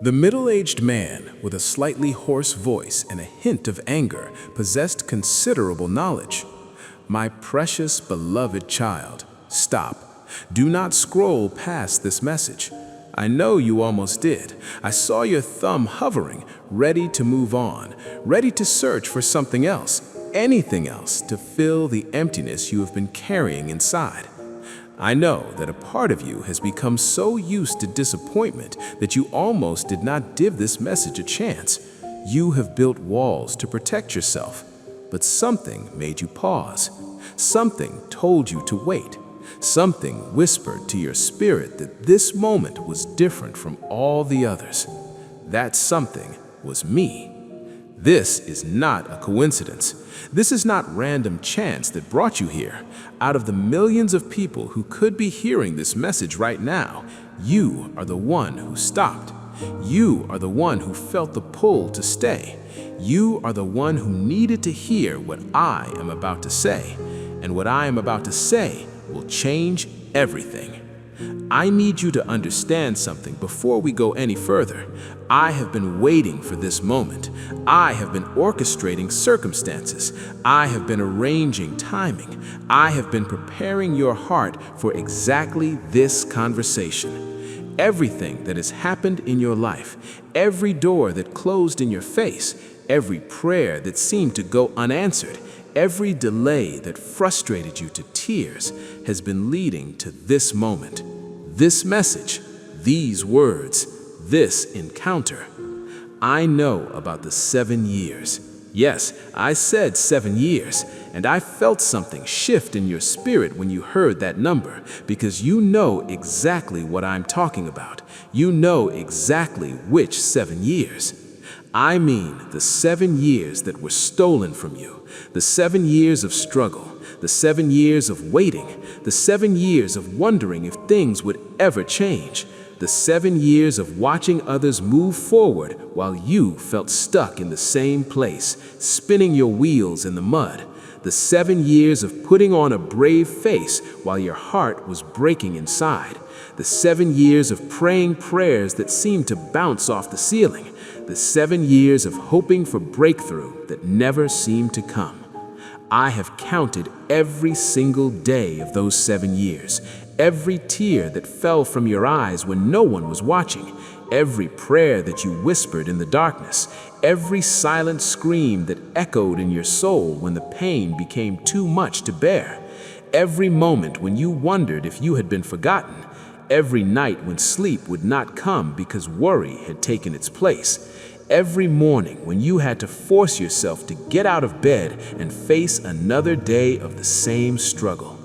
The middle-aged man, with a slightly hoarse voice and a hint of anger, possessed considerable knowledge. My precious, beloved child, stop. Do not scroll past this message. I know you almost did. I saw your thumb hovering, ready to move on, ready to search for something else, anything else, to fill the emptiness you have been carrying inside. I know that a part of you has become so used to disappointment that you almost did not give this message a chance. You have built walls to protect yourself, but something made you pause. Something told you to wait. Something whispered to your spirit that this moment was different from all the others. That something was me. This is not a coincidence. This is not random chance that brought you here. Out of the millions of people who could be hearing this message right now, you are the one who stopped. You are the one who felt the pull to stay. You are the one who needed to hear what I am about to say. And what I am about to say will change everything. I need you to understand something before we go any further. I have been waiting for this moment. I have been orchestrating circumstances. I have been arranging timing. I have been preparing your heart for exactly this conversation. Everything that has happened in your life, every door that closed in your face, every prayer that seemed to go unanswered, every delay that frustrated you to tears has been leading to this moment. This message, these words, this encounter. I know about the 7 years. Yes, I said 7 years, and I felt something shift in your spirit when you heard that number, because you know exactly what I'm talking about. You know exactly which 7 years. I mean the 7 years that were stolen from you, the 7 years of struggle, the 7 years of waiting, the 7 years of wondering if things would ever change, the 7 years of watching others move forward while you felt stuck in the same place, spinning your wheels in the mud, the 7 years of putting on a brave face while your heart was breaking inside, the 7 years of praying prayers that seemed to bounce off the ceiling, the 7 years of hoping for breakthrough that never seemed to come. I have counted every single day of those 7 years, every tear that fell from your eyes when no one was watching, every prayer that you whispered in the darkness, every silent scream that echoed in your soul when the pain became too much to bear, every moment when you wondered if you had been forgotten, every night when sleep would not come because worry had taken its place, every morning when you had to force yourself to get out of bed and face another day of the same struggle.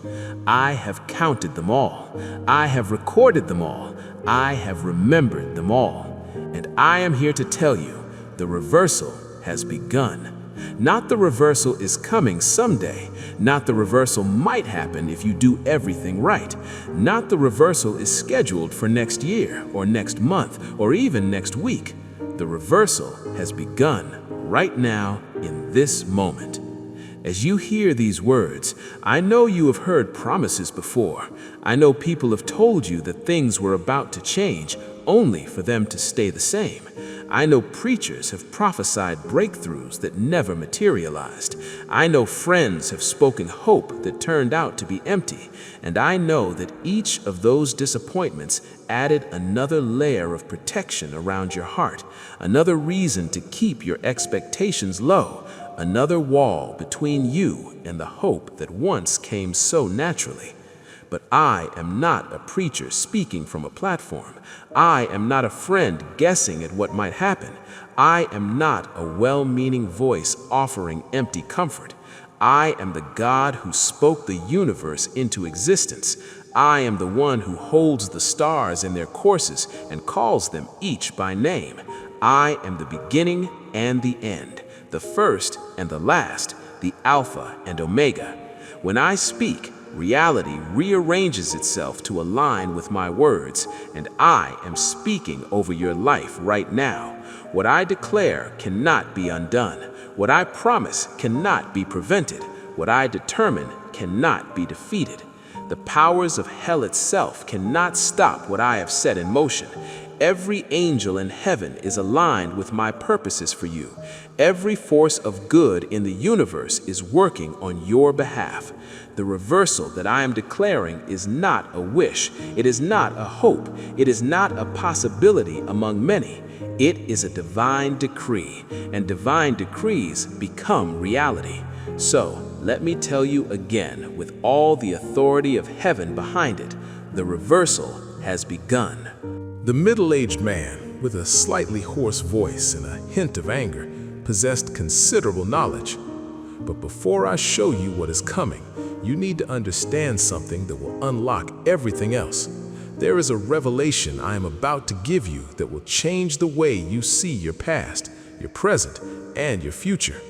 I have counted them all. I have recorded them all. I have remembered them all. And I am here to tell you, the reversal has begun. Not the reversal is coming someday. Not the reversal might happen if you do everything right. Not the reversal is scheduled for next year or next month or even next week. The reversal has begun right now in this moment. As you hear these words, I know you have heard promises before. I know people have told you that things were about to change only for them to stay the same. I know preachers have prophesied breakthroughs that never materialized. I know friends have spoken hope that turned out to be empty. And I know that each of those disappointments added another layer of protection around your heart, another reason to keep your expectations low, another wall between you and the hope that once came so naturally. But I am not a preacher speaking from a platform. I am not a friend guessing at what might happen. I am not a well-meaning voice offering empty comfort. I am the God who spoke the universe into existence. I am the one who holds the stars in their courses and calls them each by name. I am the beginning and the end, the first and the last, the Alpha and Omega. When I speak, reality rearranges itself to align with my words, and I am speaking over your life right now. What I declare cannot be undone. What I promise cannot be prevented. What I determine cannot be defeated. The powers of hell itself cannot stop what I have set in motion. every angel in heaven is aligned with my purposes for you. Every force of good in the universe is working on your behalf. The reversal that I am declaring is not a wish. It is not a hope. It is not a possibility among many. It is a divine decree, and divine decrees become reality. So, let me tell you again, with all the authority of heaven behind it, the reversal has begun. The middle-aged man, with a slightly hoarse voice and a hint of anger, possessed considerable knowledge. But before I show you what is coming, you need to understand something that will unlock everything else. There is a revelation I am about to give you that will change the way you see your past, your present, and your future.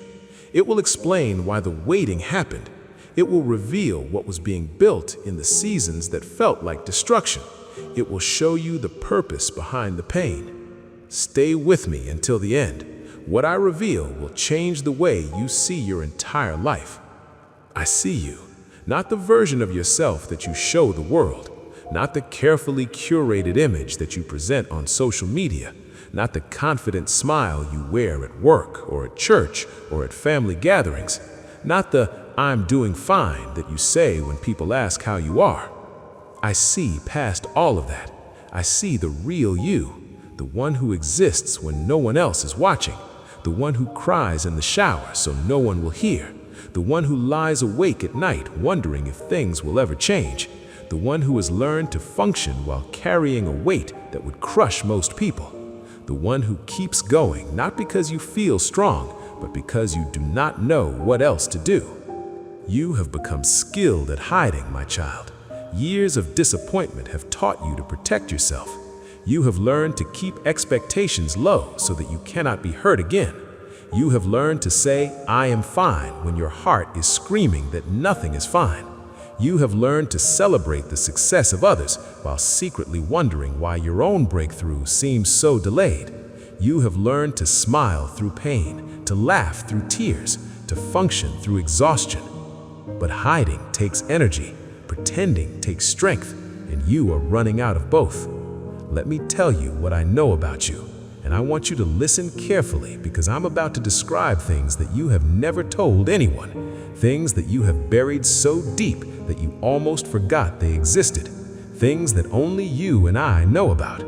It will explain why the waiting happened. It will reveal what was being built in the seasons that felt like destruction. It will show you the purpose behind the pain. Stay with me until the end. What I reveal will change the way you see your entire life. I see you, not the version of yourself that you show the world, not the carefully curated image that you present on social media, not the confident smile you wear at work or at church or at family gatherings, not the "I'm doing fine" that you say when people ask how you are. I see past all of that. I see the real you, the one who exists when no one else is watching, the one who cries in the shower so no one will hear, the one who lies awake at night wondering if things will ever change, the one who has learned to function while carrying a weight that would crush most people, the one who keeps going not because you feel strong, but because you do not know what else to do. You have become skilled at hiding, my child. Years of disappointment have taught you to protect yourself. You have learned to keep expectations low so that you cannot be hurt again. You have learned to say, "I am fine," when your heart is screaming that nothing is fine. You have learned to celebrate the success of others while secretly wondering why your own breakthrough seems so delayed. You have learned to smile through pain, to laugh through tears, to function through exhaustion. But hiding takes energy, pretending takes strength, and you are running out of both. Let me tell you what I know about you, and I want you to listen carefully because I'm about to describe things that you have never told anyone, things that you have buried so deep that you almost forgot they existed, things that only you and I know about.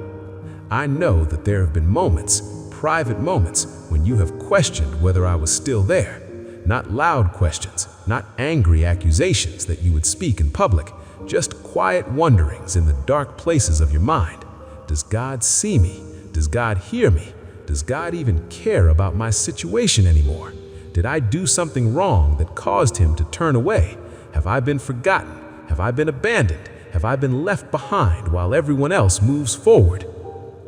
I know that there have been moments, private moments, when you have questioned whether I was still there. Not loud questions, not angry accusations that you would speak in public, just quiet wonderings in the dark places of your mind. Does God see me? Does God hear me? Does God even care about my situation anymore? Did I do something wrong that caused him to turn away? Have I been forgotten? Have I been abandoned? Have I been left behind while everyone else moves forward?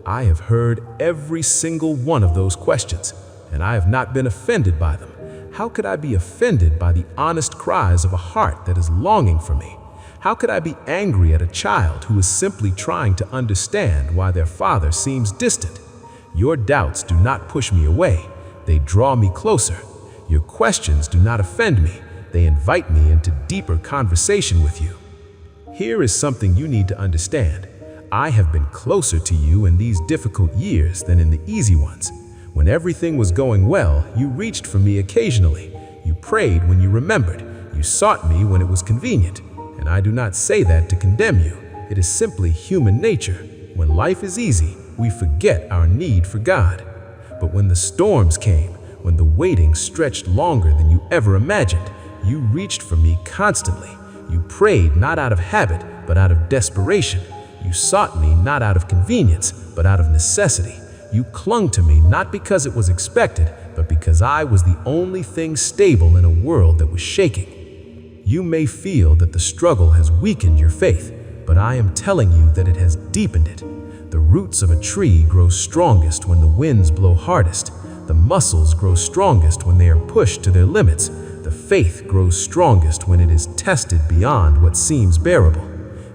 I have heard every single one of those questions, and I have not been offended by them. How could I be offended by the honest cries of a heart that is longing for me? How could I be angry at a child who is simply trying to understand why their father seems distant? Your doubts do not push me away. They draw me closer. Your questions do not offend me. They invite me into deeper conversation with you. Here is something you need to understand. I have been closer to you in these difficult years than in the easy ones. When everything was going well, you reached for me occasionally. You prayed when you remembered. You sought me when it was convenient. And I do not say that to condemn you. It is simply human nature. When life is easy, we forget our need for God. But when the storms came, when the waiting stretched longer than you ever imagined, you reached for me constantly. You prayed not out of habit, but out of desperation. You sought me not out of convenience, but out of necessity. You clung to me not because it was expected, but because I was the only thing stable in a world that was shaking. You may feel that the struggle has weakened your faith, but I am telling you that it has deepened it. The roots of a tree grow strongest when the winds blow hardest. The muscles grow strongest when they are pushed to their limits. The faith grows strongest when it is tested beyond what seems bearable.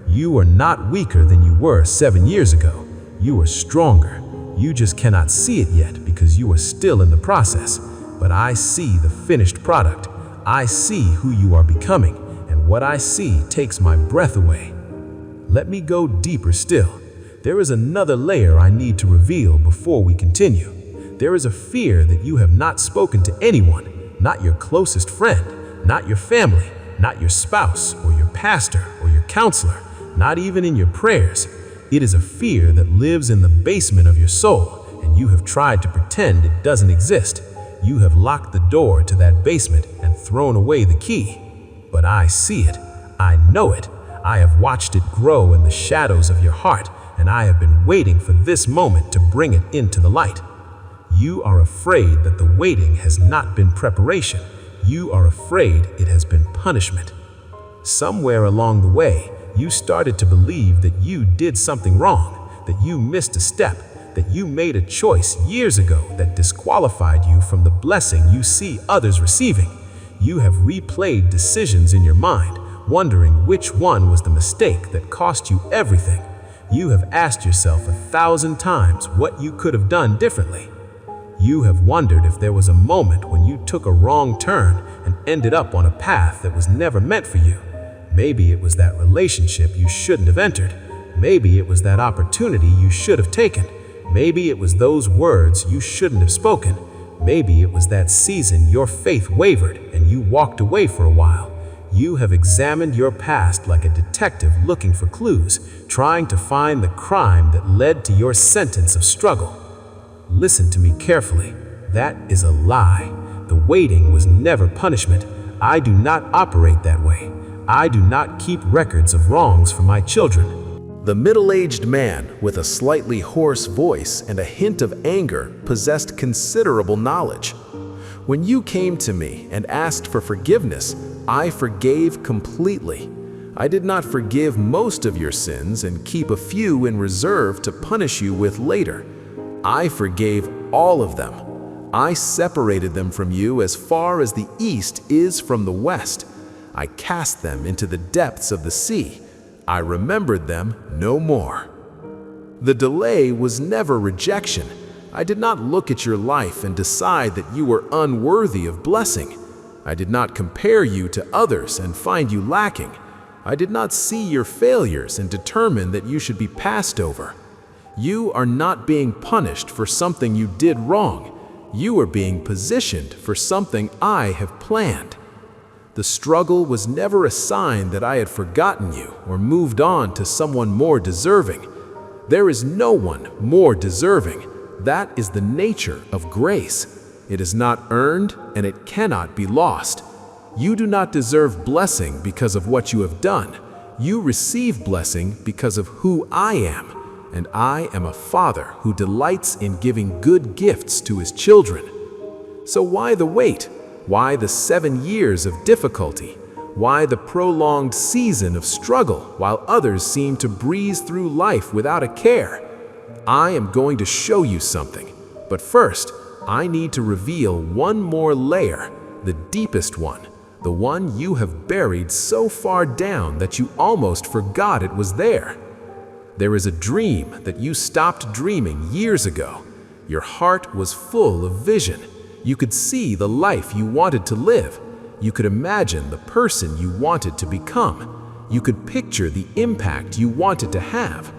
You are not weaker than you were 7 years ago. You are stronger. You just cannot see it yet because you are still in the process. But I see the finished product. I see who you are becoming, and what I see takes my breath away. Let me go deeper still. there is another layer I need to reveal before we continue. There is a fear that you have not spoken to anyone, not your closest friend, not your family, not your spouse or your pastor or your counselor, not even in your prayers. It is a fear that lives in the basement of your soul, and you have tried to pretend it doesn't exist. You have locked the door to that basement and thrown away the key. But I see it. I know it. I have watched it grow in the shadows of your heart, and I have been waiting for this moment to bring it into the light. You are afraid that the waiting has not been preparation. You are afraid it has been punishment. Somewhere along the way, you started to believe that you did something wrong, that you missed a step, that you made a choice years ago that disqualified you from the blessing you see others receiving. You have replayed decisions in your mind, wondering which one was the mistake that cost you everything. You have asked yourself 1,000 times what you could have done differently. You have wondered if there was a moment when you took a wrong turn and ended up on a path that was never meant for you. Maybe it was that relationship you shouldn't have entered. Maybe it was that opportunity you should have taken. Maybe it was those words you shouldn't have spoken. Maybe it was that season your faith wavered and you walked away for a while. You have examined your past like a detective looking for clues, trying to find the crime that led to your sentence of struggle. Listen to me carefully. That is a lie. The waiting was never punishment. I do not operate that way. I do not keep records of wrongs for my children. The middle-aged man, with a slightly hoarse voice and a hint of anger, possessed considerable knowledge. When you came to me and asked for forgiveness, I forgave completely. I did not forgive most of your sins and keep a few in reserve to punish you with later. I forgave all of them. I separated them from you as far as the east is from the west. I cast them into the depths of the sea. I remembered them no more. The delay was never rejection. I did not look at your life and decide that you were unworthy of blessing. I did not compare you to others and find you lacking. I did not see your failures and determine that you should be passed over. You are not being punished for something you did wrong. You are being positioned for something I have planned. The struggle was never a sign that I had forgotten you or moved on to someone more deserving. There is no one more deserving. That is the nature of grace. It is not earned and it cannot be lost. You do not deserve blessing because of what you have done. You receive blessing because of who I am. And I am a father who delights in giving good gifts to his children. So why the wait? Why the 7 years of difficulty? Why the prolonged season of struggle while others seem to breeze through life without a care? I am going to show you something, but first, I need to reveal one more layer, the deepest one, the one you have buried so far down that you almost forgot it was there. There is a dream that you stopped dreaming years ago. Your heart was full of vision. You could see the life you wanted to live. You could imagine the person you wanted to become. You could picture the impact you wanted to have.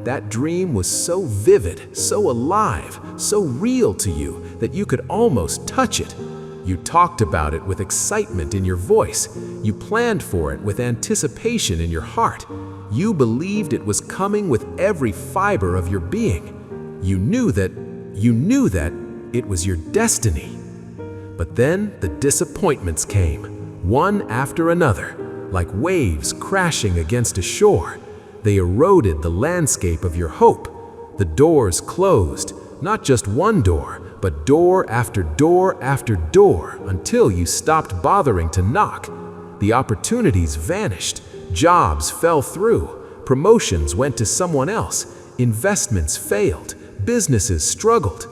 That dream was so vivid, so alive, so real to you that you could almost touch it. You talked about it with excitement in your voice. You planned for it with anticipation in your heart. You believed it was coming with every fiber of your being. You knew that it was your destiny. But then the disappointments came, one after another, like waves crashing against a shore. They eroded the landscape of your hope. The doors closed, not just one door, but door after door after door, until you stopped bothering to knock. The opportunities vanished, jobs fell through, promotions went to someone else, investments failed, businesses struggled.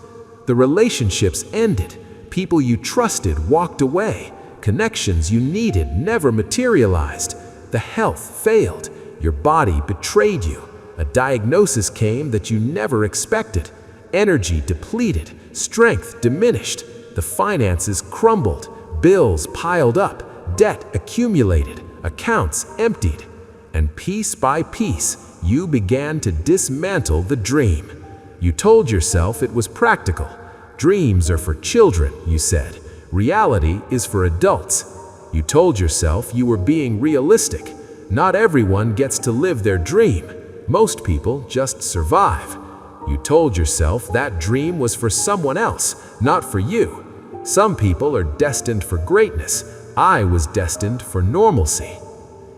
The relationships ended, people you trusted walked away, connections you needed never materialized. The health failed, your body betrayed you, a diagnosis came that you never expected, energy depleted, strength diminished, the finances crumbled, bills piled up, debt accumulated, accounts emptied, and piece by piece, you began to dismantle the dream. You told yourself it was practical. Dreams are for children, you said. Reality is for adults. You told yourself you were being realistic. Not everyone gets to live their dream. Most people just survive. You told yourself that dream was for someone else, not for you. Some people are destined for greatness. I was destined for normalcy.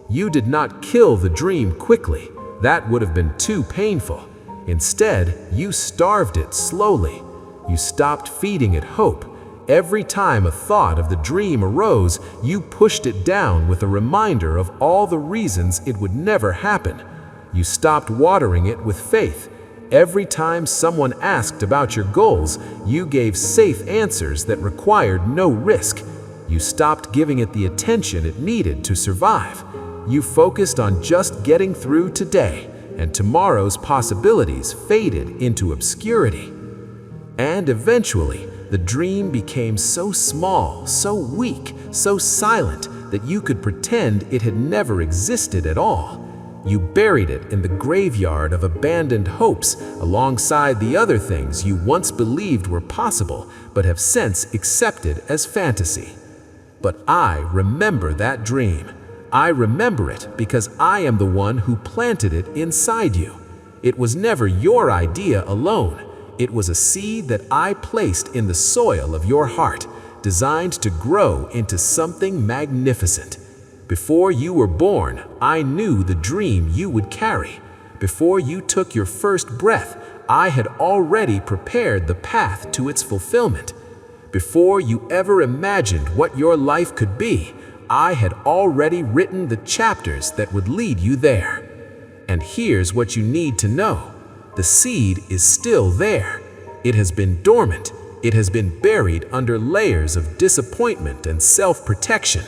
You did not kill the dream quickly. That would have been too painful. Instead, you starved it slowly. You stopped feeding it hope. Every time a thought of the dream arose, you pushed it down with a reminder of all the reasons it would never happen. You stopped watering it with faith. Every time someone asked about your goals, you gave safe answers that required no risk. You stopped giving it the attention it needed to survive. You focused on just getting through today, and tomorrow's possibilities faded into obscurity. And eventually, the dream became so small, so weak, so silent that you could pretend it had never existed at all. You buried it in the graveyard of abandoned hopes alongside the other things you once believed were possible but have since accepted as fantasy. But I remember that dream. I remember it because I am the one who planted it inside you. It was never your idea alone. It was a seed that I placed in the soil of your heart, designed to grow into something magnificent. Before you were born, I knew the dream you would carry. Before you took your first breath, I had already prepared the path to its fulfillment. Before you ever imagined what your life could be, I had already written the chapters that would lead you there. And here's what you need to know. The seed is still there. It has been dormant. It has been buried under layers of disappointment and self-protection.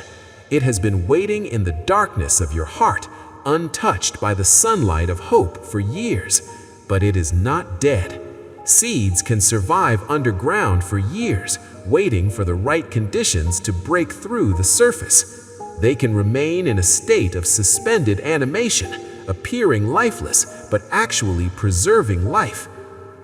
It has been waiting in the darkness of your heart, untouched by the sunlight of hope for years. But it is not dead. Seeds can survive underground for years, waiting for the right conditions to break through the surface. They can remain in a state of suspended animation, appearing lifeless, but actually preserving life.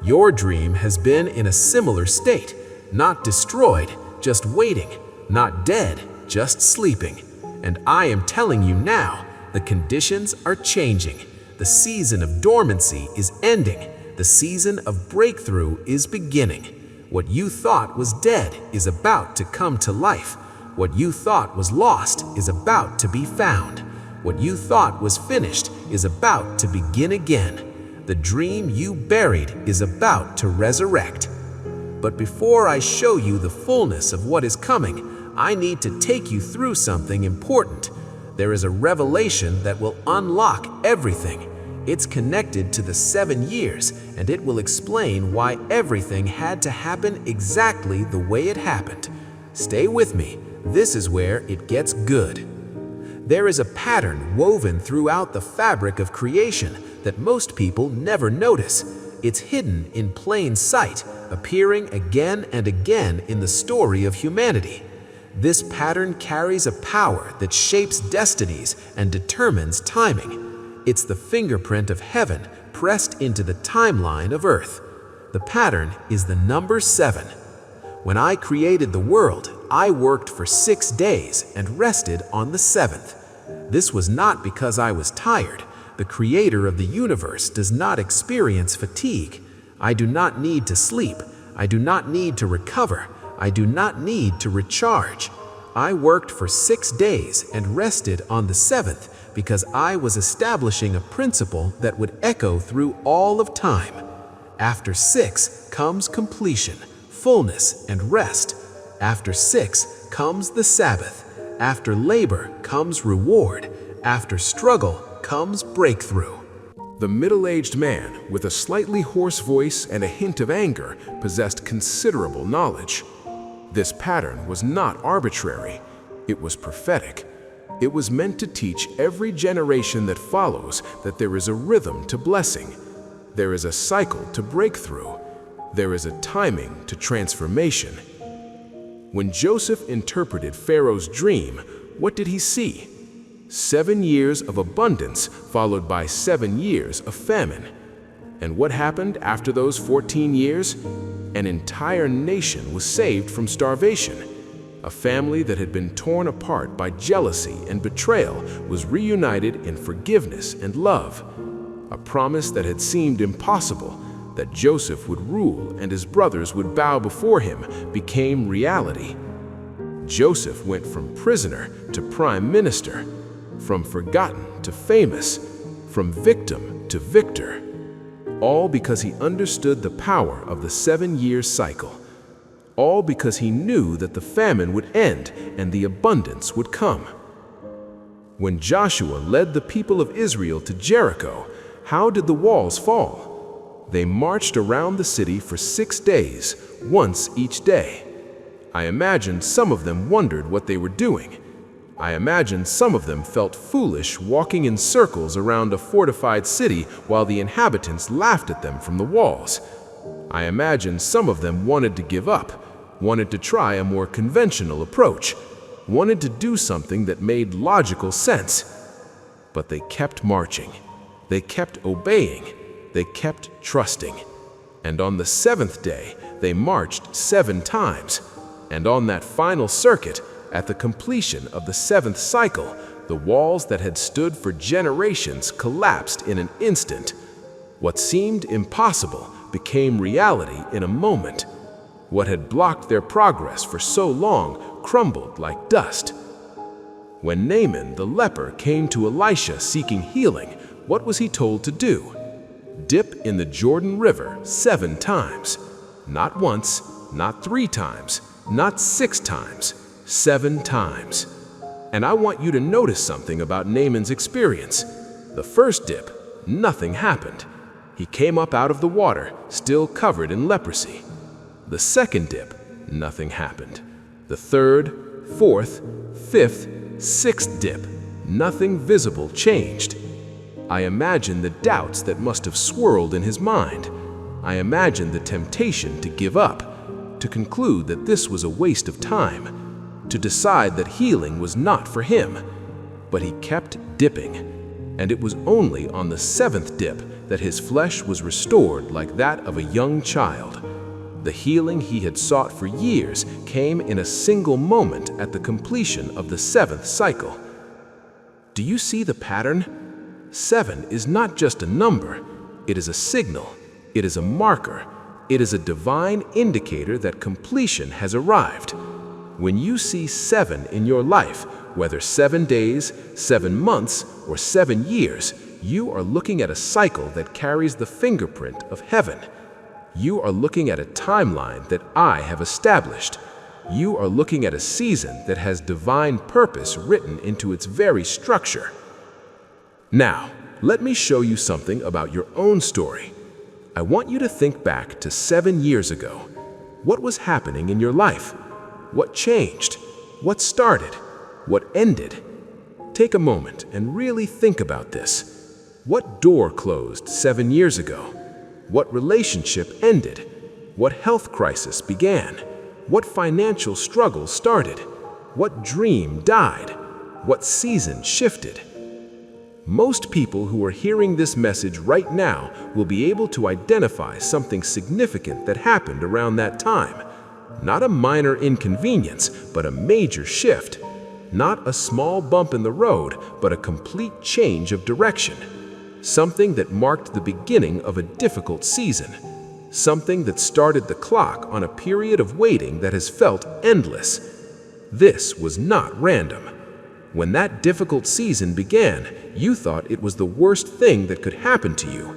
Your dream has been in a similar state, not destroyed, just waiting, not dead, just sleeping. And I am telling you now, the conditions are changing. The season of dormancy is ending. The season of breakthrough is beginning. What you thought was dead is about to come to life. What you thought was lost is about to be found. What you thought was finished is about to begin again. The dream you buried is about to resurrect. But before I show you the fullness of what is coming, I need to take you through something important. There is a revelation that will unlock everything. It's connected to the 7 years, and it will explain why everything had to happen exactly the way it happened. Stay with me. This is where it gets good. There is a pattern woven throughout the fabric of creation that most people never notice. It's hidden in plain sight, appearing again and again in the story of humanity. This pattern carries a power that shapes destinies and determines timing. It's the fingerprint of heaven pressed into the timeline of earth. The pattern is the number 7. When I created the world, I worked for 6 days and rested on the 7th. This was not because I was tired. The creator of the universe does not experience fatigue. I do not need to sleep. I do not need to recover. I do not need to recharge. I worked for 6 days and rested on the 7th because I was establishing a principle that would echo through all of time. After 6 comes completion, fullness, and rest. After 6 comes the Sabbath. After labor comes reward. After struggle comes breakthrough. The middle-aged man, with a slightly hoarse voice and a hint of anger, possessed considerable knowledge. This pattern was not arbitrary. It was prophetic. It was meant to teach every generation that follows that there is a rhythm to blessing. There is a cycle to breakthrough. There is a timing to transformation. When Joseph interpreted Pharaoh's dream, what did he see? 7 years of abundance followed by 7 years of famine. And what happened after those 14 years? An entire nation was saved from starvation. A family that had been torn apart by jealousy and betrayal was reunited in forgiveness and love. A promise that had seemed impossible, that Joseph would rule and his brothers would bow before him, became reality. Joseph went from prisoner to prime minister, from forgotten to famous, from victim to victor, all because he understood the power of the 7-year cycle, all because he knew that the famine would end and the abundance would come. When Joshua led the people of Israel to Jericho, how did the walls fall? They marched around the city for 6 days, once each day. I imagine some of them wondered what they were doing. I imagine some of them felt foolish walking in circles around a fortified city while the inhabitants laughed at them from the walls. I imagine some of them wanted to give up, wanted to try a more conventional approach, wanted to do something that made logical sense. But they kept marching. They kept obeying. They kept trusting. And on the 7th day, they marched 7 times. And on that final circuit, at the completion of the 7th cycle, the walls that had stood for generations collapsed in an instant. What seemed impossible became reality in a moment. What had blocked their progress for so long crumbled like dust. When Naaman the leper came to Elisha seeking healing, what was he told to do? Dip in the Jordan River 7 times. Not once, not 3 times, not 6 times, 7 times. And I want you to notice something about Naaman's experience. The first dip, nothing happened. He came up out of the water, still covered in leprosy. The second dip, nothing happened. The third, fourth, fifth, 6th dip, nothing visible changed. I imagine the doubts that must have swirled in his mind. I imagine the temptation to give up, to conclude that this was a waste of time, to decide that healing was not for him. But he kept dipping, and it was only on the 7th dip that his flesh was restored like that of a young child. The healing he had sought for years came in a single moment at the completion of the 7th cycle. Do you see the pattern? 7 is not just a number, it is a signal, it is a marker, it is a divine indicator that completion has arrived. When you see 7 in your life, whether 7 days, 7 months, or 7 years, you are looking at a cycle that carries the fingerprint of heaven. You are looking at a timeline that I have established. You are looking at a season that has divine purpose written into its very structure. Now, let me show you something about your own story. I want you to think back to 7 years ago. What was happening in your life? What changed? What started? What ended? Take a moment and really think about this. What door closed 7 years ago? What relationship ended? What health crisis began? What financial struggle started? What dream died? What season shifted? Most people who are hearing this message right now will be able to identify something significant that happened around that time. Not a minor inconvenience, but a major shift. Not a small bump in the road, but a complete change of direction. Something that marked the beginning of a difficult season. Something that started the clock on a period of waiting that has felt endless. This was not random. When that difficult season began, you thought it was the worst thing that could happen to you.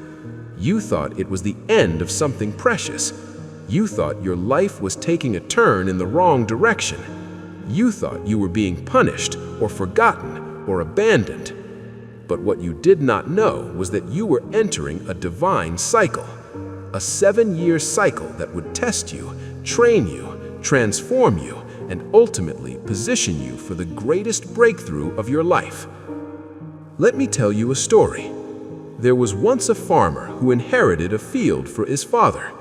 You thought it was the end of something precious. You thought your life was taking a turn in the wrong direction. You thought you were being punished or forgotten or abandoned. But what you did not know was that you were entering a divine cycle. A 7-year cycle that would test you, train you, transform you, and ultimately position you for the greatest breakthrough of your life. Let me tell you a story. There was once a farmer who inherited a field for his father.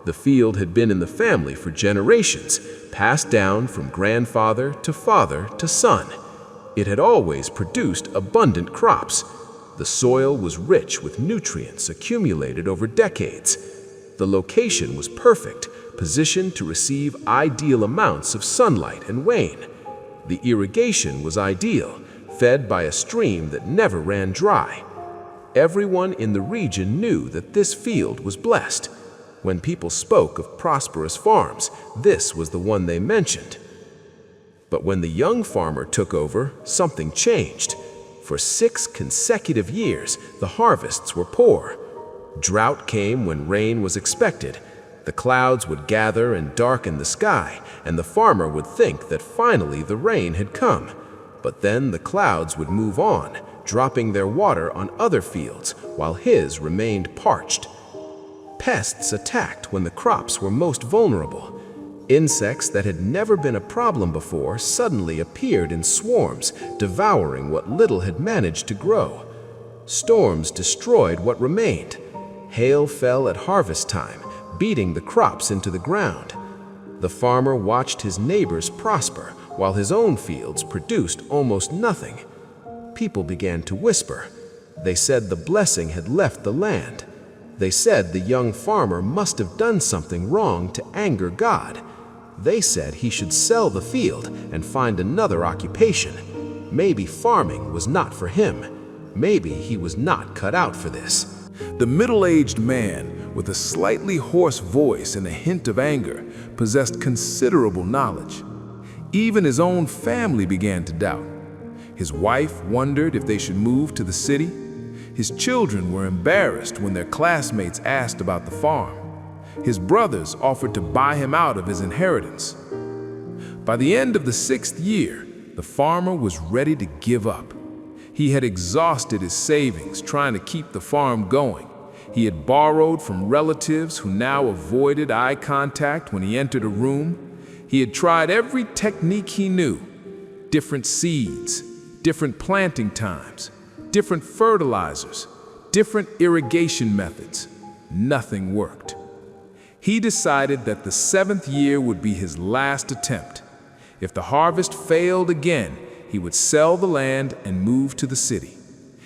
The field had been in the family for generations, passed down from grandfather to father to son. It had always produced abundant crops. The soil was rich with nutrients accumulated over decades. The location was perfect, positioned to receive ideal amounts of sunlight and rain. The irrigation was ideal, fed by a stream that never ran dry. Everyone in the region knew that this field was blessed. When people spoke of prosperous farms, this was the one they mentioned. But when the young farmer took over, something changed. For 6 consecutive years, the harvests were poor. Drought came when rain was expected. The clouds would gather and darken the sky, and the farmer would think that finally the rain had come. But then the clouds would move on, dropping their water on other fields, while his remained parched. Pests attacked when the crops were most vulnerable. Insects that had never been a problem before suddenly appeared in swarms, devouring what little had managed to grow. Storms destroyed what remained. Hail fell at harvest time, beating the crops into the ground. The farmer watched his neighbors prosper, while his own fields produced almost nothing. People began to whisper. They said the blessing had left the land. They said the young farmer must have done something wrong to anger God. They said he should sell the field and find another occupation. Maybe farming was not for him. Maybe he was not cut out for this. The middle-aged man, with a slightly hoarse voice and a hint of anger, possessed considerable knowledge. Even his own family began to doubt. His wife wondered if they should move to the city. His children were embarrassed when their classmates asked about the farm. His brothers offered to buy him out of his inheritance. By the end of the 6th year, the farmer was ready to give up. He had exhausted his savings trying to keep the farm going. He had borrowed from relatives who now avoided eye contact when he entered a room. He had tried every technique he knew: different seeds, different planting times, different fertilizers, different irrigation methods. Nothing worked. He decided that the 7th year would be his last attempt. If the harvest failed again, he would sell the land and move to the city.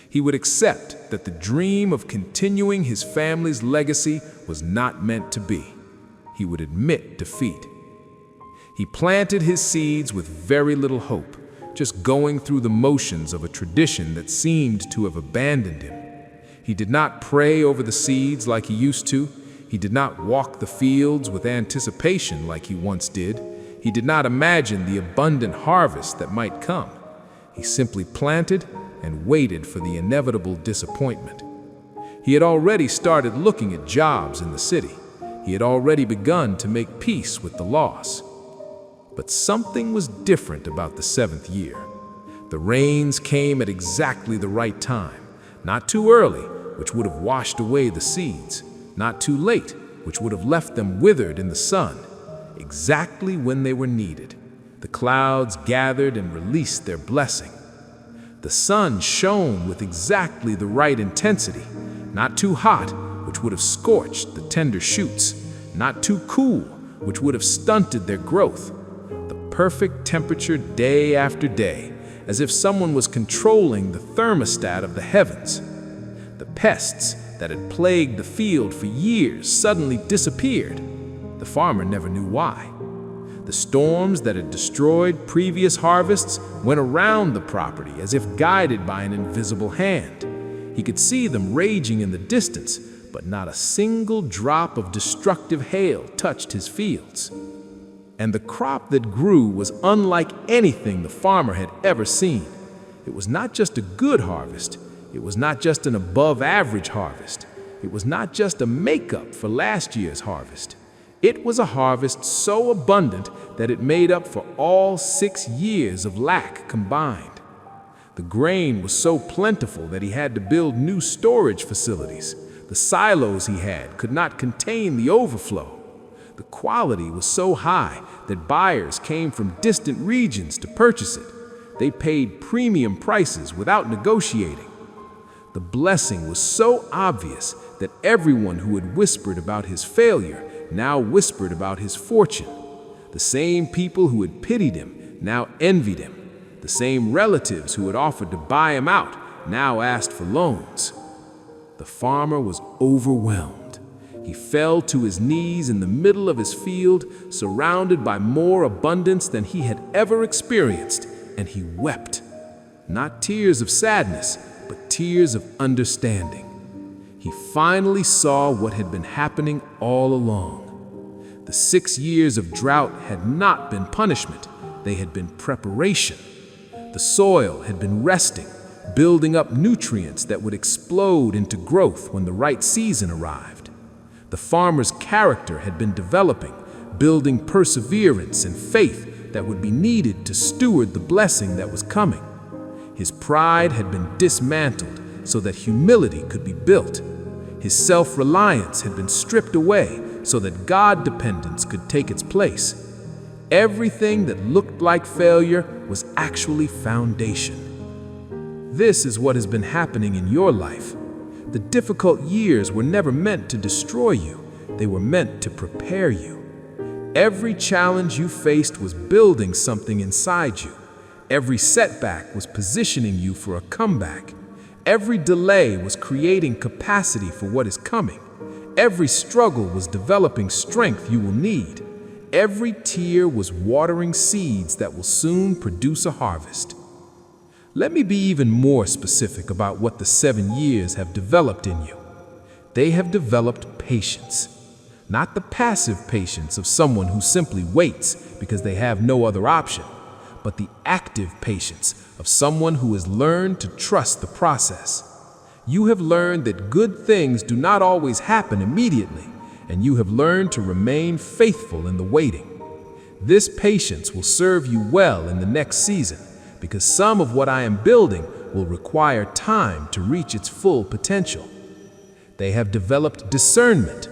He would accept that the dream of continuing his family's legacy was not meant to be. He would admit defeat. He planted his seeds with very little hope, just going through the motions of a tradition that seemed to have abandoned him. He did not pray over the seeds like he used to. He did not walk the fields with anticipation like he once did. He did not imagine the abundant harvest that might come. He simply planted and waited for the inevitable disappointment. He had already started looking at jobs in the city. He had already begun to make peace with the loss. But something was different about the 7th year. The rains came at exactly the right time, not too early, which would have washed away the seeds, not too late, which would have left them withered in the sun, exactly when they were needed. The clouds gathered and released their blessing. The sun shone with exactly the right intensity, not too hot, which would have scorched the tender shoots, not too cool, which would have stunted their growth. Perfect temperature day after day, as if someone was controlling the thermostat of the heavens. The pests that had plagued the field for years suddenly disappeared. The farmer never knew why. The storms that had destroyed previous harvests went around the property as if guided by an invisible hand. He could see them raging in the distance, but not a single drop of destructive hail touched his fields. And the crop that grew was unlike anything the farmer had ever seen. It was not just a good harvest. It was not just an above-average harvest. It was not just a makeup for last year's harvest. It was a harvest so abundant that it made up for all 6 years of lack combined. The grain was so plentiful that he had to build new storage facilities. The silos he had could not contain the overflow. The quality was so high that buyers came from distant regions to purchase it. They paid premium prices without negotiating. The blessing was so obvious that everyone who had whispered about his failure now whispered about his fortune. The same people who had pitied him now envied him. The The same relatives who had offered to buy him out now asked for loans. The farmer was overwhelmed. He fell to his knees in the middle of his field, surrounded by more abundance than he had ever experienced, and he wept. Not tears of sadness, but tears of understanding. He finally saw what had been happening all along. The 6 years of drought had not been punishment, they had been preparation. The soil had been resting, building up nutrients that would explode into growth when the right season arrived. The farmer's character had been developing, building perseverance and faith that would be needed to steward the blessing that was coming. His pride had been dismantled so that humility could be built. His self-reliance had been stripped away so that God-dependence could take its place. Everything that looked like failure was actually foundation. This is what has been happening in your life. The difficult years were never meant to destroy you. They were meant to prepare you. Every challenge you faced was building something inside you. Every setback was positioning you for a comeback. Every delay was creating capacity for what is coming. Every struggle was developing strength you will need. Every tear was watering seeds that will soon produce a harvest. Let me be even more specific about what the 7 years have developed in you. They have developed patience. Not the passive patience of someone who simply waits because they have no other option, but the active patience of someone who has learned to trust the process. You have learned that good things do not always happen immediately, and you have learned to remain faithful in the waiting. This patience will serve you well in the next season, because some of what I am building will require time to reach its full potential. They have developed discernment.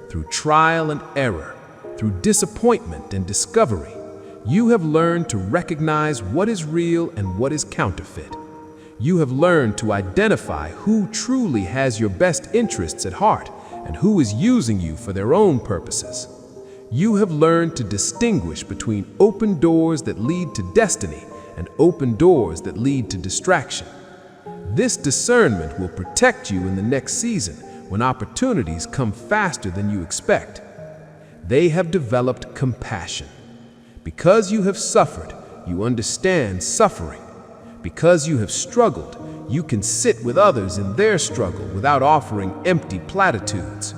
Through trial and error, through disappointment and discovery, you have learned to recognize what is real and what is counterfeit. You have learned to identify who truly has your best interests at heart and who is using you for their own purposes. You have learned to distinguish between open doors that lead to destiny and open doors that lead to distraction. This discernment will protect you in the next season when opportunities come faster than you expect. They have developed compassion. Because you have suffered, you understand suffering. Because you have struggled, you can sit with others in their struggle without offering empty platitudes.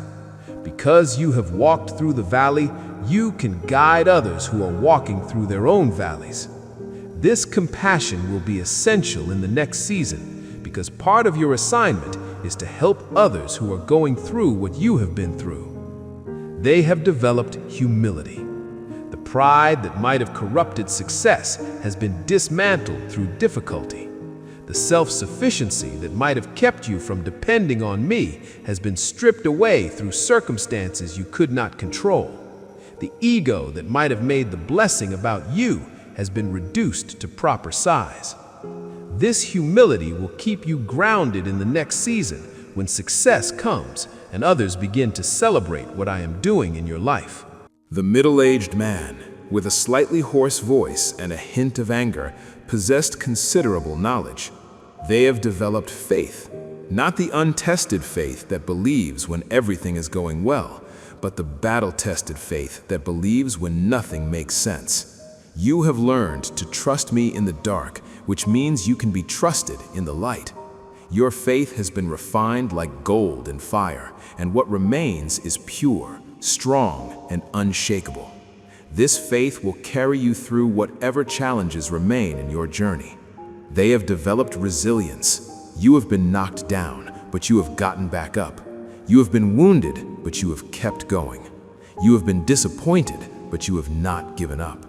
Because you have walked through the valley, you can guide others who are walking through their own valleys. This compassion will be essential in the next season because part of your assignment is to help others who are going through what you have been through. They have developed humility. The pride that might have corrupted success has been dismantled through difficulty. The self-sufficiency that might have kept you from depending on me has been stripped away through circumstances you could not control. The ego that might have made the blessing about you has been reduced to proper size. This humility will keep you grounded in the next season when success comes and others begin to celebrate what I am doing in your life. The middle-aged man, with a slightly hoarse voice and a hint of anger, possessed considerable knowledge. They have developed faith, not the untested faith that believes when everything is going well, but the battle-tested faith that believes when nothing makes sense. You have learned to trust me in the dark, which means you can be trusted in the light. Your faith has been refined like gold in fire, and what remains is pure, strong, and unshakable. This faith will carry you through whatever challenges remain in your journey. They have developed resilience. You have been knocked down, but you have gotten back up. You have been wounded, but you have kept going. You have been disappointed, but you have not given up.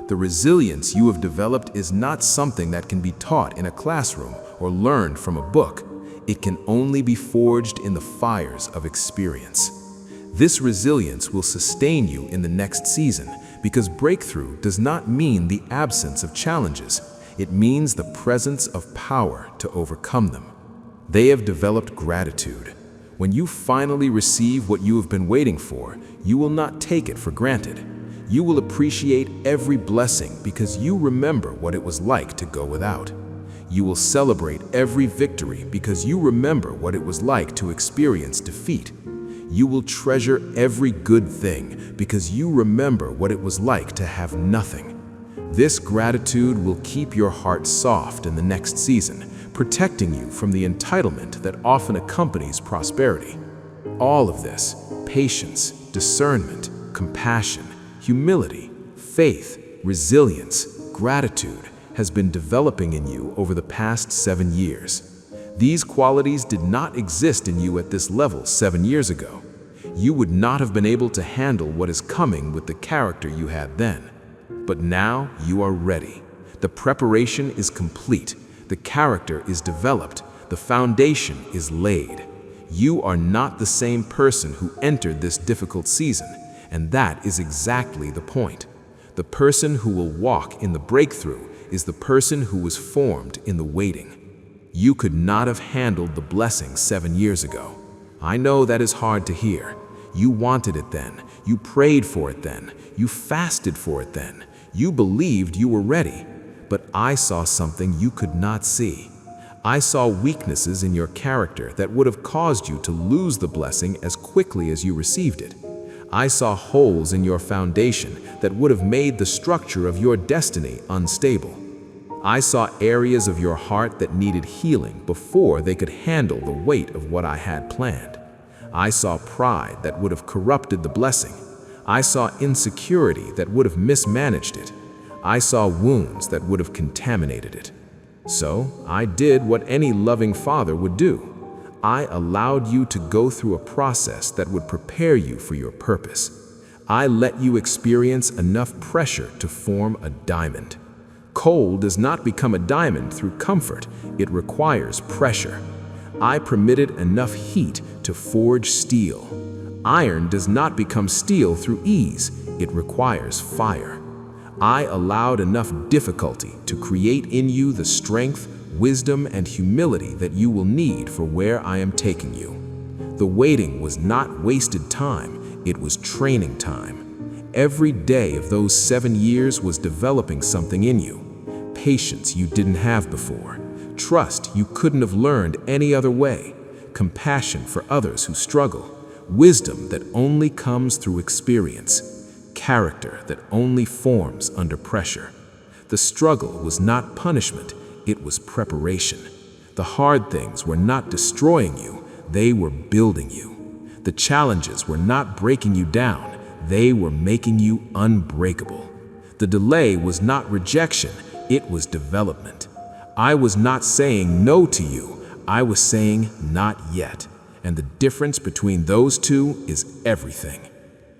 The resilience you have developed is not something that can be taught in a classroom or learned from a book. It can only be forged in the fires of experience. This resilience will sustain you in the next season because breakthrough does not mean the absence of challenges. It means the presence of power to overcome them. They have developed gratitude. When you finally receive what you have been waiting for, you will not take it for granted. You will appreciate every blessing because you remember what it was like to go without. You will celebrate every victory because you remember what it was like to experience defeat. You will treasure every good thing because you remember what it was like to have nothing. This gratitude will keep your heart soft in the next season, protecting you from the entitlement that often accompanies prosperity. All of this, patience, discernment, compassion, humility, faith, resilience, gratitude, has been developing in you over the past 7 years. These qualities did not exist in you at this level 7 years ago. You would not have been able to handle what is coming with the character you had then. But now you are ready. The preparation is complete. The character is developed. The foundation is laid. You are not the same person who entered this difficult season, and that is exactly the point. The person who will walk in the breakthrough is the person who was formed in the waiting. You could not have handled the blessing 7 years ago. I know that is hard to hear. You wanted it then. You prayed for it then. You fasted for it then. You believed you were ready. But I saw something you could not see. I saw weaknesses in your character that would have caused you to lose the blessing as quickly as you received it. I saw holes in your foundation that would have made the structure of your destiny unstable. I saw areas of your heart that needed healing before they could handle the weight of what I had planned. I saw pride that would have corrupted the blessing. I saw insecurity that would have mismanaged it. I saw wounds that would have contaminated it. So I did what any loving father would do. I allowed you to go through a process that would prepare you for your purpose. I let you experience enough pressure to form a diamond. Coal does not become a diamond through comfort. It requires pressure. I permitted enough heat to forge steel. Iron does not become steel through ease. It requires fire. I allowed enough difficulty to create in you the strength, wisdom, and humility that you will need for where I am taking you. The waiting was not wasted time, it was training time. Every day of those 7 years was developing something in you. Patience you didn't have before. Trust you couldn't have learned any other way. Compassion for others who struggle. Wisdom that only comes through experience. Character that only forms under pressure. The struggle was not punishment, it was preparation. The hard things were not destroying you, they were building you. The challenges were not breaking you down, they were making you unbreakable. The delay was not rejection, it was development. I was not saying no to you, I was saying not yet. And the difference between those two is everything.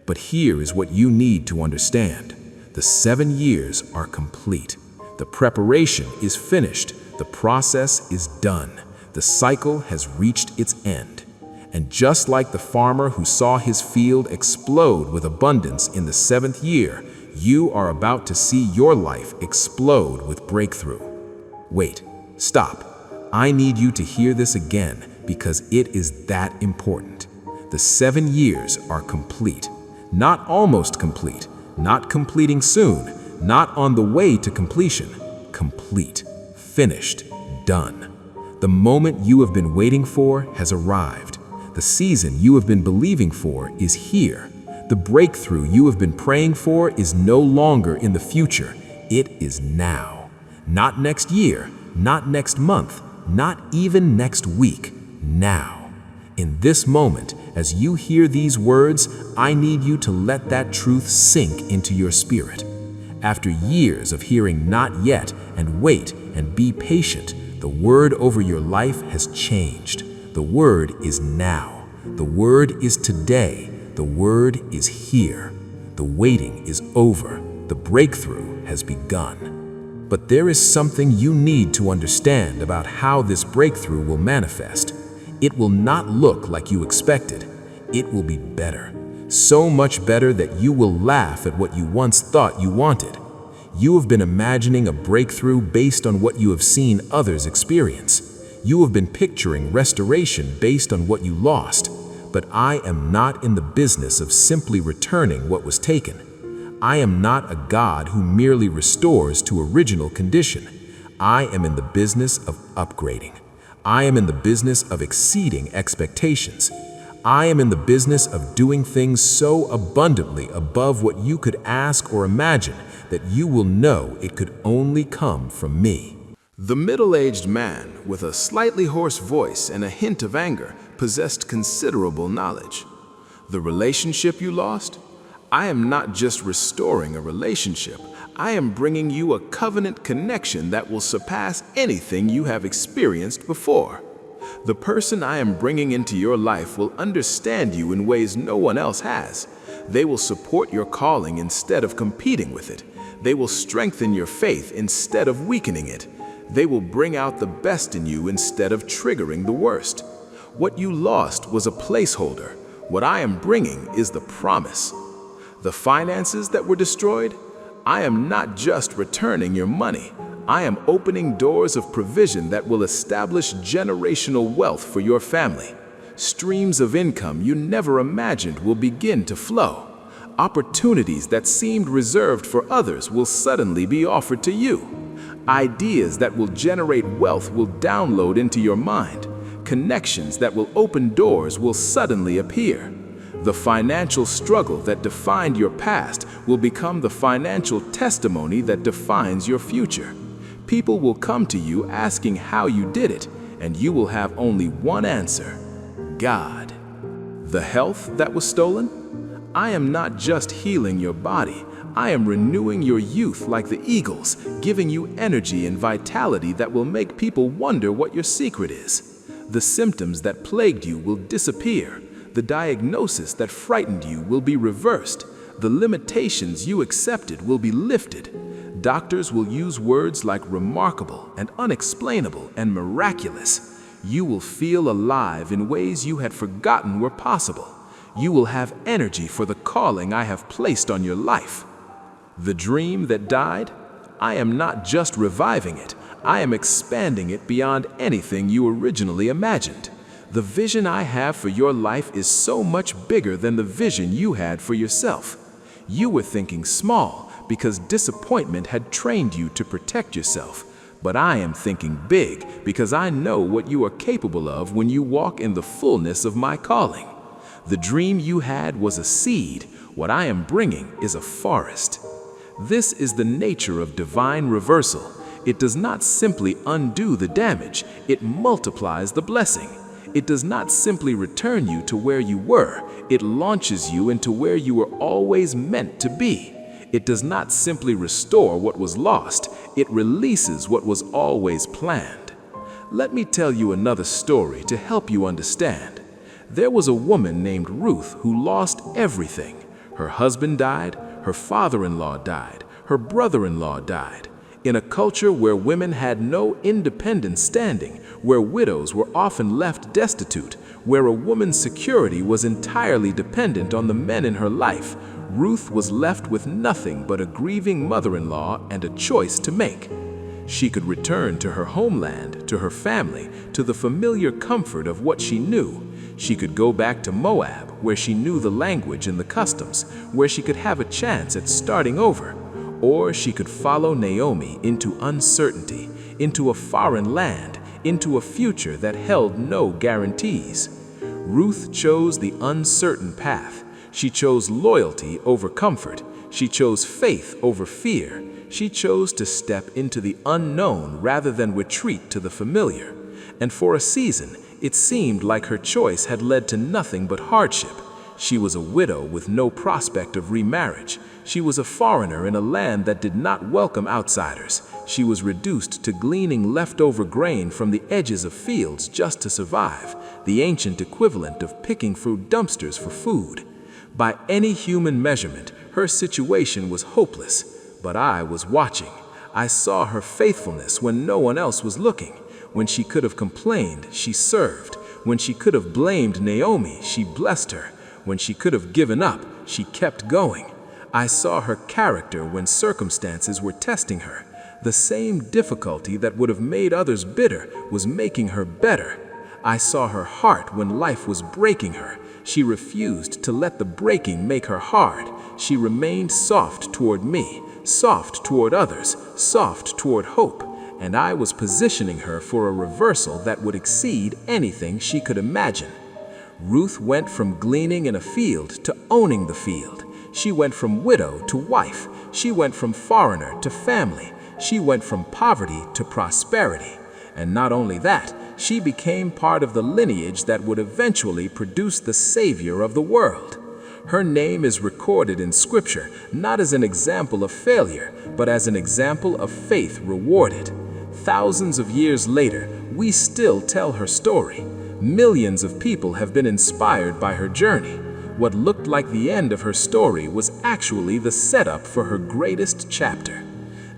But here is what you need to understand. The 7 years are complete. The preparation is finished. The process is done. The cycle has reached its end. And just like the farmer who saw his field explode with abundance in the 7th year, you are about to see your life explode with breakthrough. Wait, stop. I need you to hear this again because it is that important. The 7 years are complete. Not almost complete, not completing soon, not on the way to completion. Complete, finished, done. The moment you have been waiting for has arrived. The season you have been believing for is here. The breakthrough you have been praying for is no longer in the future. It is now. Not next year, not next month, not even next week. Now. In this moment, as you hear these words, I need you to let that truth sink into your spirit. After years of hearing not yet and wait and be patient, the word over your life has changed. The word is now. The word is today. The word is here. The waiting is over. The breakthrough has begun. But there is something you need to understand about how this breakthrough will manifest. It will not look like you expected. It will be better. So much better that you will laugh at what you once thought you wanted. You have been imagining a breakthrough based on what you have seen others experience. You have been picturing restoration based on what you lost. But I am not in the business of simply returning what was taken. I am not a God who merely restores to original condition. I am in the business of upgrading. I am in the business of exceeding expectations. I am in the business of doing things so abundantly above what you could ask or imagine that you will know it could only come from me. The middle-aged man, with a slightly hoarse voice and a hint of anger, possessed considerable knowledge. The relationship you lost? I am not just restoring a relationship. I am bringing you a covenant connection that will surpass anything you have experienced before. The person I am bringing into your life will understand you in ways no one else has. They will support your calling instead of competing with it. They will strengthen your faith instead of weakening it. They will bring out the best in you instead of triggering the worst. What you lost was a placeholder. What I am bringing is the promise. The finances that were destroyed? I am not just returning your money. I am opening doors of provision that will establish generational wealth for your family. Streams of income you never imagined will begin to flow. Opportunities that seemed reserved for others will suddenly be offered to you. Ideas that will generate wealth will download into your mind. Connections that will open doors will suddenly appear. The financial struggle that defined your past will become the financial testimony that defines your future. People will come to you asking how you did it, and you will have only one answer: God. The health that was stolen? I am not just healing your body. I am renewing your youth like the eagles, giving you energy and vitality that will make people wonder what your secret is. The symptoms that plagued you will disappear. The diagnosis that frightened you will be reversed. The limitations you accepted will be lifted. Doctors will use words like remarkable and unexplainable and miraculous. You will feel alive in ways you had forgotten were possible. You will have energy for the calling I have placed on your life. The dream that died? I am not just reviving it. I am expanding it beyond anything you originally imagined. The vision I have for your life is so much bigger than the vision you had for yourself. You were thinking small because disappointment had trained you to protect yourself. But I am thinking big because I know what you are capable of when you walk in the fullness of my calling. The dream you had was a seed. What I am bringing is a forest. This is the nature of divine reversal. It does not simply undo the damage, it multiplies the blessing. It does not simply return you to where you were, it launches you into where you were always meant to be. It does not simply restore what was lost, it releases what was always planned. Let me tell you another story to help you understand. There was a woman named Ruth who lost everything. Her husband died, her father-in-law died, her brother-in-law died. In a culture where women had no independent standing, where widows were often left destitute, where a woman's security was entirely dependent on the men in her life, Ruth was left with nothing but a grieving mother-in-law and a choice to make. She could return to her homeland, to her family, to the familiar comfort of what she knew. She could go back to Moab, where she knew the language and the customs, where she could have a chance at starting over. Or she could follow Naomi into uncertainty, into a foreign land, into a future that held no guarantees. Ruth chose the uncertain path. She chose loyalty over comfort. She chose faith over fear. She chose to step into the unknown rather than retreat to the familiar. And for a season, it seemed like her choice had led to nothing but hardship. She was a widow with no prospect of remarriage. She was a foreigner in a land that did not welcome outsiders. She was reduced to gleaning leftover grain from the edges of fields just to survive, the ancient equivalent of picking through dumpsters for food. By any human measurement, her situation was hopeless, but I was watching. I saw her faithfulness when no one else was looking. When she could have complained, she served. When she could have blamed Naomi, she blessed her. When she could have given up, she kept going. I saw her character when circumstances were testing her. The same difficulty that would have made others bitter was making her better. I saw her heart when life was breaking her. She refused to let the breaking make her hard. she remained soft toward me, soft toward others, soft toward hope, and I was positioning her for a reversal that would exceed anything she could imagine. Ruth went from gleaning in a field to owning the field. She went from widow to wife. She went from foreigner to family. She went from poverty to prosperity. And not only that, she became part of the lineage that would eventually produce the Savior of the world. Her name is recorded in Scripture not as an example of failure, but as an example of faith rewarded. Thousands of years later, we still tell her story. Millions of people have been inspired by her journey. What looked like the end of her story was actually the setup for her greatest chapter.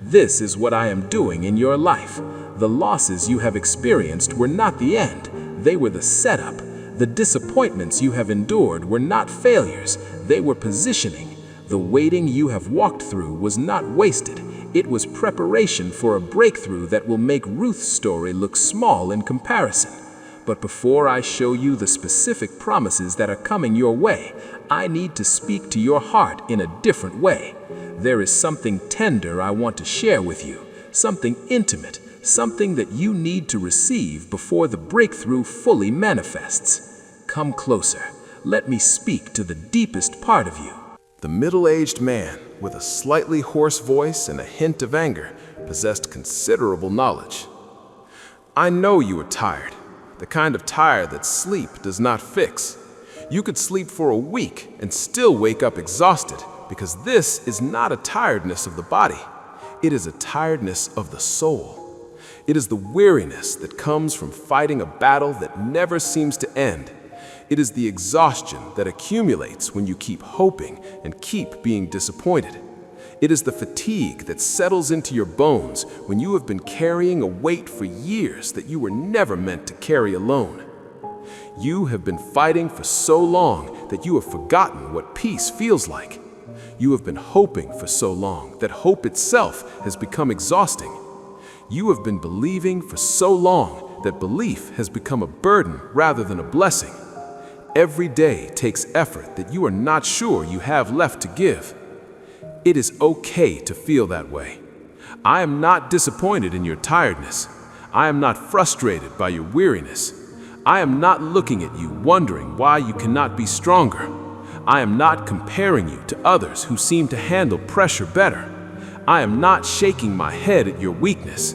This is what I am doing in your life. The losses you have experienced were not the end, they were the setup. The disappointments you have endured were not failures, they were positioning. The waiting you have walked through was not wasted, it was preparation for a breakthrough that will make Ruth's story look small in comparison. But before I show you the specific promises that are coming your way, I need to speak to your heart in a different way. There is something tender I want to share with you, something intimate, something that you need to receive before the breakthrough fully manifests. Come closer. Let me speak to the deepest part of you. The middle-aged man, with a slightly hoarse voice and a hint of anger, possessed considerable knowledge. I know you are tired, the kind of tired that sleep does not fix. You could sleep for a week and still wake up exhausted, because this is not a tiredness of the body. It is a tiredness of the soul. It is the weariness that comes from fighting a battle that never seems to end. It is the exhaustion that accumulates when you keep hoping and keep being disappointed. It is the fatigue that settles into your bones when you have been carrying a weight for years that you were never meant to carry alone. You have been fighting for so long that you have forgotten what peace feels like. You have been hoping for so long that hope itself has become exhausting. You have been believing for so long that belief has become a burden rather than a blessing. Every day takes effort that you are not sure you have left to give. It is okay to feel that way. I am not disappointed in your tiredness. I am not frustrated by your weariness. I am not looking at you wondering why you cannot be stronger. I am not comparing you to others who seem to handle pressure better. I am not shaking my head at your weakness.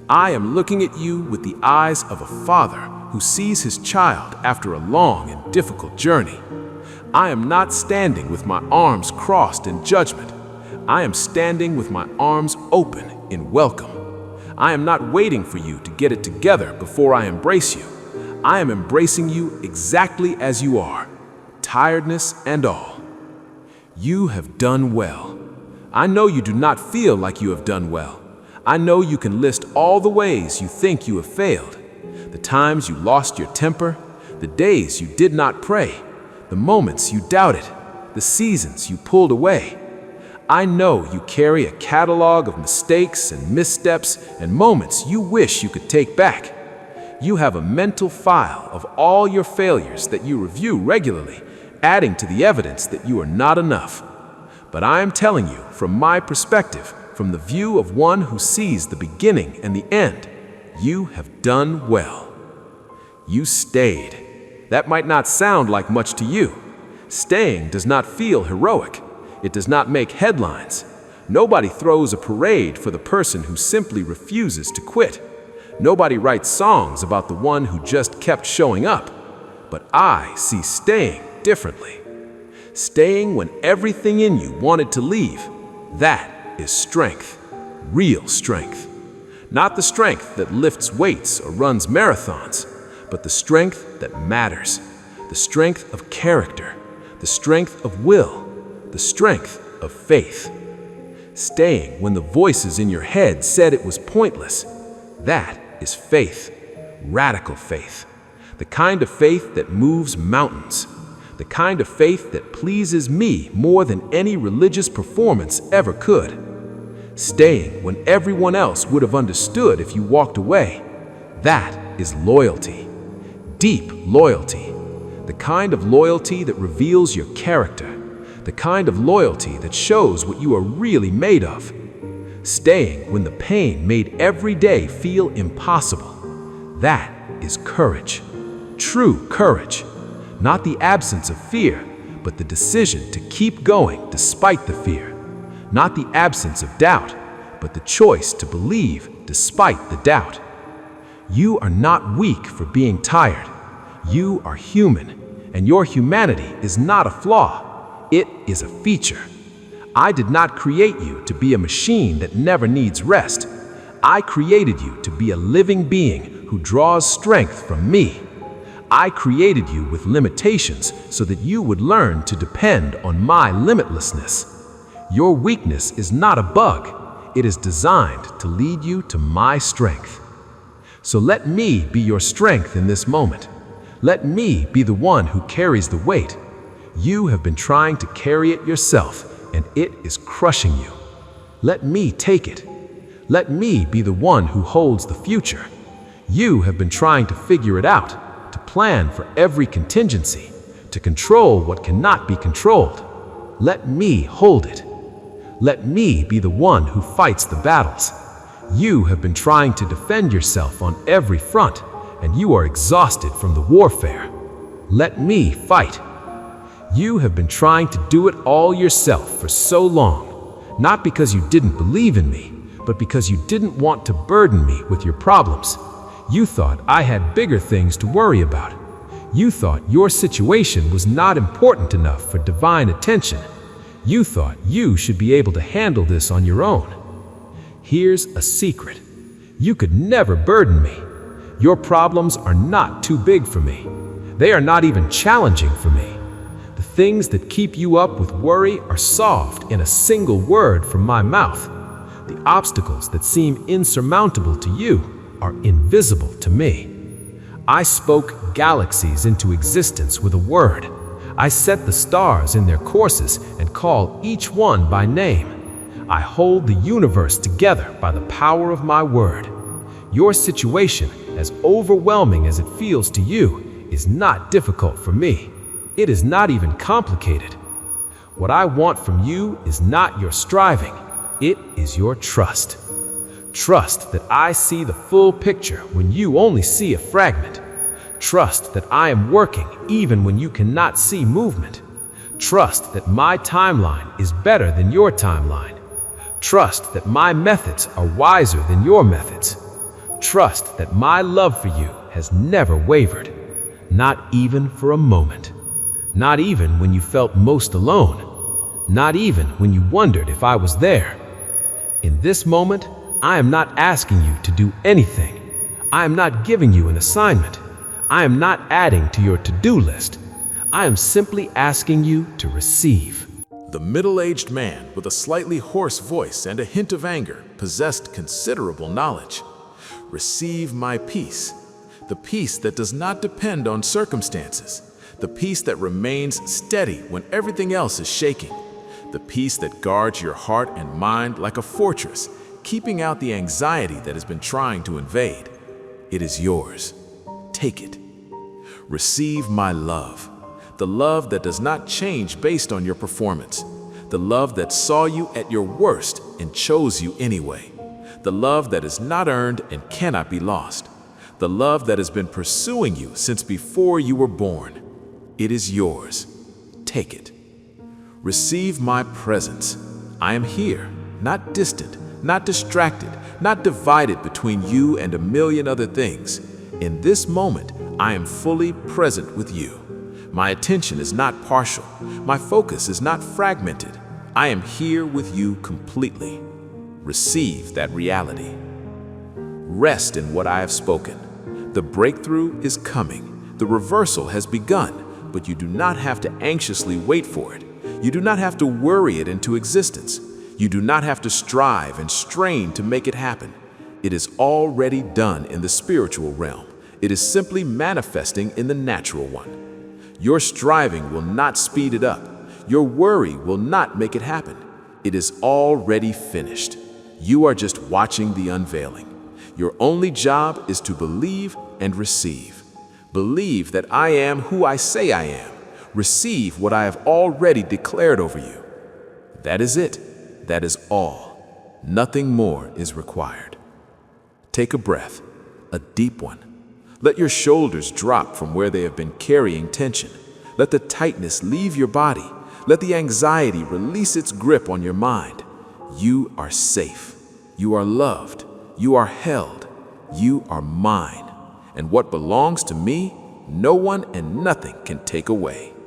I am looking at you with the eyes of a father who sees his child after a long and difficult journey. I am not standing with my arms crossed in judgment. I am standing with my arms open in welcome. I am not waiting for you to get it together before I embrace you. I am embracing you exactly as you are, tiredness and all. You have done well. I know you do not feel like you have done well. I know you can list all the ways you think you have failed. The times you lost your temper, the days you did not pray, the moments you doubted, the seasons you pulled away. I know you carry a catalog of mistakes and missteps and moments you wish you could take back. You have a mental file of all your failures that you review regularly, adding to the evidence that you are not enough. But I am telling you, from my perspective, from the view of one who sees the beginning and the end, you have done well. You stayed. That might not sound like much to you. Staying does not feel heroic. It does not make headlines. Nobody throws a parade for the person who simply refuses to quit. Nobody writes songs about the one who just kept showing up. But I see staying differently. Staying when everything in you wanted to leave, that is strength, real strength. Not the strength that lifts weights or runs marathons, but the strength that matters, the strength of character, the strength of will, the strength of faith. Staying when the voices in your head said it was pointless, that is faith, radical faith, the kind of faith that moves mountains, the kind of faith that pleases me more than any religious performance ever could. Staying when everyone else would have understood if you walked away, that is loyalty, deep loyalty, the kind of loyalty that reveals your character, the the kind of loyalty that shows what you are really made of. Staying when the pain made every day feel impossible. That is courage. True courage. Not the absence of fear, but the decision to keep going despite the fear. Not the absence of doubt, but the choice to believe despite the doubt. You are not weak for being tired. You are human, and your humanity is not a flaw. It is a feature. I did not create you to be a machine that never needs rest. I created you to be a living being who draws strength from me. I created you with limitations so that you would learn to depend on my limitlessness. Your weakness is not a bug. It is designed to lead you to my strength. So let me be your strength in this moment. Let me be the one who carries the weight. You have been trying to carry it yourself, and it is crushing you. Let me take it. Let me be the one who holds the future. You have been trying to figure it out, to plan for every contingency, to control what cannot be controlled. Let me hold it. Let me be the one who fights the battles. You have been trying to defend yourself on every front, and you are exhausted from the warfare. Let me fight. You have been trying to do it all yourself for so long, not because you didn't believe in me, but because you didn't want to burden me with your problems. You thought I had bigger things to worry about. You thought your situation was not important enough for divine attention. You thought you should be able to handle this on your own. Here's a secret. You could never burden me. Your problems are not too big for me. They are not even challenging for me. The things that keep you up with worry are solved in a single word from my mouth. The obstacles that seem insurmountable to you are invisible to me. I spoke galaxies into existence with a word. I set the stars in their courses and call each one by name. I hold the universe together by the power of my word. Your situation, as overwhelming as it feels to you, is not difficult for me. It is not even complicated. What I want from you is not your striving. It is your trust. Trust that I see the full picture when you only see a fragment. Trust that I am working even when you cannot see movement. Trust that my timeline is better than your timeline. Trust that my methods are wiser than your methods. Trust that my love for you has never wavered, not even for a moment. Not even when you felt most alone. Not even when you wondered if I was there. In this moment, I am not asking you to do anything. I am not giving you an assignment. I am not adding to your to-do list. I am simply asking you to receive. The middle-aged man with a slightly hoarse voice and a hint of anger possessed considerable knowledge. Receive my peace, the peace that does not depend on circumstances, the peace that remains steady when everything else is shaking, the peace that guards your heart and mind like a fortress, keeping out the anxiety that has been trying to invade. It is yours. Take it. Receive my love, the love that does not change based on your performance, the love that saw you at your worst and chose you anyway, the love that is not earned and cannot be lost, the love that has been pursuing you since before you were born. It is yours. Take it. Receive my presence. I am here, not distant, not distracted, not divided between you and a million other things. In this moment, I am fully present with you. My attention is not partial. My focus is not fragmented. I am here with you completely. Receive that reality. Rest in what I have spoken. The breakthrough is coming. The reversal has begun, but you do not have to anxiously wait for it. You do not have to worry it into existence. You do not have to strive and strain to make it happen. It is already done in the spiritual realm. It is simply manifesting in the natural one. Your striving will not speed it up. Your worry will not make it happen. It is already finished. You are just watching the unveiling. Your only job is to believe and receive. Believe that I am who I say I am. Receive what I have already declared over you. That is it. That is all. Nothing more is required. Take a breath, a deep one. Let your shoulders drop from where they have been carrying tension. Let the tightness leave your body. Let the anxiety release its grip on your mind. You are safe. You are loved. You are held. You are mine. And what belongs to me, no one and nothing can take away.